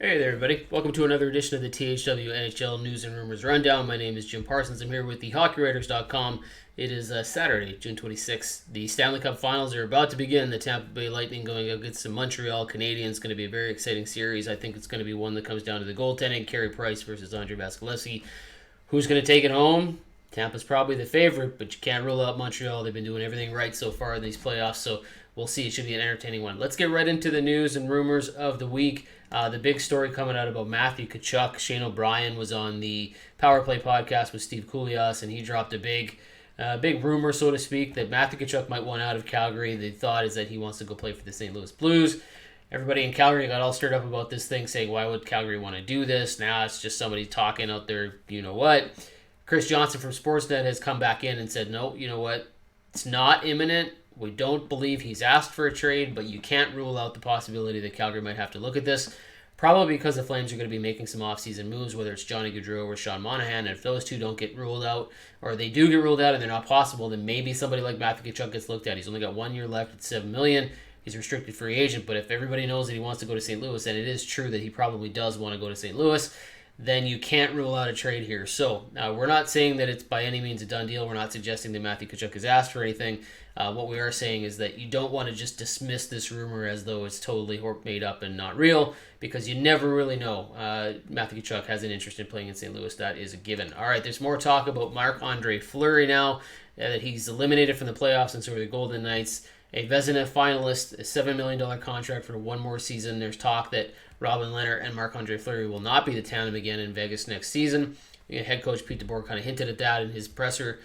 Hey there, everybody. Welcome to another edition of the THW NHL News and Rumors Rundown. My name is Jim Parsons. I'm here with the HockeyWriters.com. It is Saturday, June 26th. The Stanley Cup Finals are about to begin. The Tampa Bay Lightning going against the Montreal Canadiens. Going to be a very exciting series. I think it's going to be one that comes down to the goaltending. Carey Price versus Andrei Vasilevskiy. Who's going to take it home? Tampa's probably the favorite, but you can't rule out Montreal. They've been doing everything right so far in these playoffs, so we'll see. It should be an entertaining one. Let's get right into the news and rumors of the week. The big story coming out about Matthew Tkachuk. Shane O'Brien was on the Power Play podcast with Steve Koulias, and he dropped a big rumor, so to speak, that Matthew Tkachuk might want out of Calgary. The thought is that he wants to go play for the St. Louis Blues. Everybody in Calgary got all stirred up about this thing, saying, why would Calgary want to do this? Now it's just somebody talking out there, you know what. Chris Johnson from Sportsnet has come back in and said, no, you know what, it's not imminent. We don't believe he's asked for a trade, but you can't rule out the possibility that Calgary might have to look at this. Probably because the Flames are going to be making some offseason moves, whether it's Johnny Gaudreau or Sean Monahan. And if those two don't get ruled out, or they do get ruled out and they're not possible, then maybe somebody like Matthew Tkachuk gets looked at. He's only got 1 year left at $7 million. He's a restricted free agent, but if everybody knows that he wants to go to St. Louis, and it is true that he probably does want to go to St. Louis, then you can't rule out a trade here. So we're not saying that it's by any means a done deal. We're not suggesting that Matthew Tkachuk has asked for anything. What we are saying is that you don't want to just dismiss this rumor as though it's totally made up and not real, because you never really know. Matthew Tkachuk has an interest in playing in St. Louis. That is a given. All right, there's more talk about Marc-Andre Fleury now, that he's eliminated from the playoffs, and so are the Golden Knights. A Vezina finalist, a $7 million contract for one more season. There's talk that Robin Lehner and Marc-Andre Fleury will not be the tandem again in Vegas next season. Head coach Pete DeBoer kind of hinted at that in his presser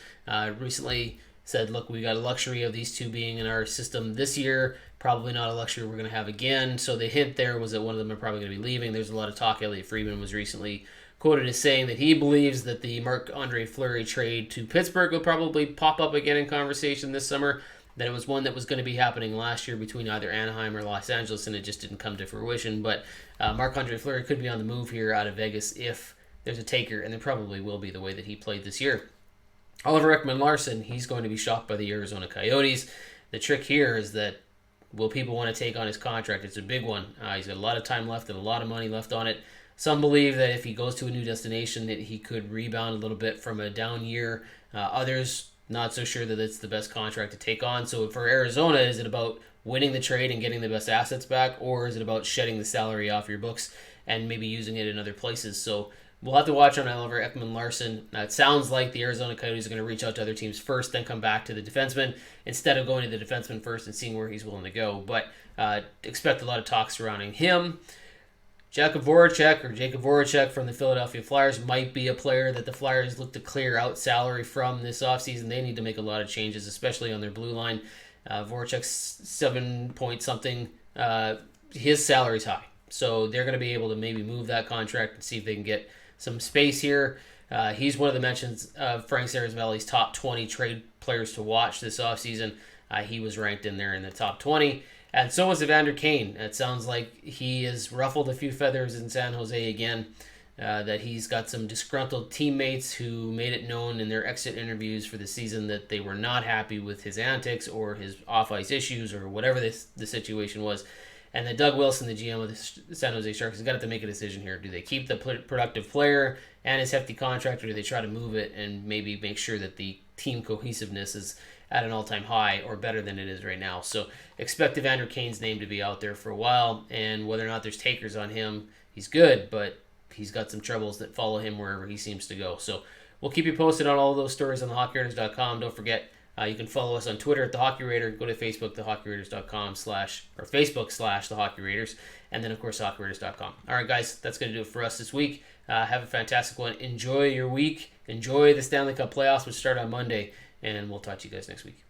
recently. Said, look, we got a luxury of these two being in our system this year. Probably not a luxury we're going to have again. So the hint there was that one of them are probably going to be leaving. There's a lot of talk. Elliot Friedman was recently quoted as saying that he believes that the Marc-Andre Fleury trade to Pittsburgh will probably pop up again in conversation this summer. That it was one that was going to be happening last year between either Anaheim or Los Angeles, and it just didn't come to fruition. But Marc-Andre Fleury could be on the move here out of Vegas if there's a taker, and there probably will be the way that he played this year. Oliver-Ekman Larsson, he's going to be shocked by the Arizona Coyotes. The trick here is that will people want to take on his contract? It's a big one. He's got a lot of time left and a lot of money left on it. Some believe that if he goes to a new destination that he could rebound a little bit from a down year. Others not so sure that it's the best contract to take on. So for Arizona, is it about winning the trade and getting the best assets back, or is it about shedding the salary off your books and maybe using it in other places? So we'll have to watch on Oliver-Ekman Larsson. Now, it sounds like the Arizona Coyotes are going to reach out to other teams first, then come back to the defenseman instead of going to the defenseman first and seeing where he's willing to go. But expect a lot of talk surrounding him. Jakub Voracek from the Philadelphia Flyers might be a player that the Flyers look to clear out salary from this offseason. They need to make a lot of changes, especially on their blue line. Voracek's 7-point-something. His salary's high. So they're going to be able to maybe move that contract and see if they can get some space here. He's one of the mentions of Frank Saravalli's top 20 trade players to watch this offseason. He was ranked in there in the top 20. And so was Evander Kane. It sounds like he has ruffled a few feathers in San Jose again, that he's got some disgruntled teammates who made it known in their exit interviews for the season that they were not happy with his antics or his off-ice issues or whatever the situation was. And then Doug Wilson, the GM of the San Jose Sharks, has got to make a decision here. Do they keep the productive player and his hefty contract, or do they try to move it and maybe make sure that the team cohesiveness is at an all-time high or better than it is right now? So expect Evander Kane's name to be out there for a while, and whether or not there's takers on him, he's good, but he's got some troubles that follow him wherever he seems to go. So we'll keep you posted on all of those stories on thehockeywriters.com. Don't forget, you can follow us on Twitter at The Hockey Raider. Go to Facebook, thehockeywriters.com or Facebook / The Hockey Raiders, and then, of course, hockeywriters.com. All right, guys, that's going to do it for us this week. Have a fantastic one. Enjoy your week. Enjoy the Stanley Cup playoffs, which start on Monday, and we'll talk to you guys next week.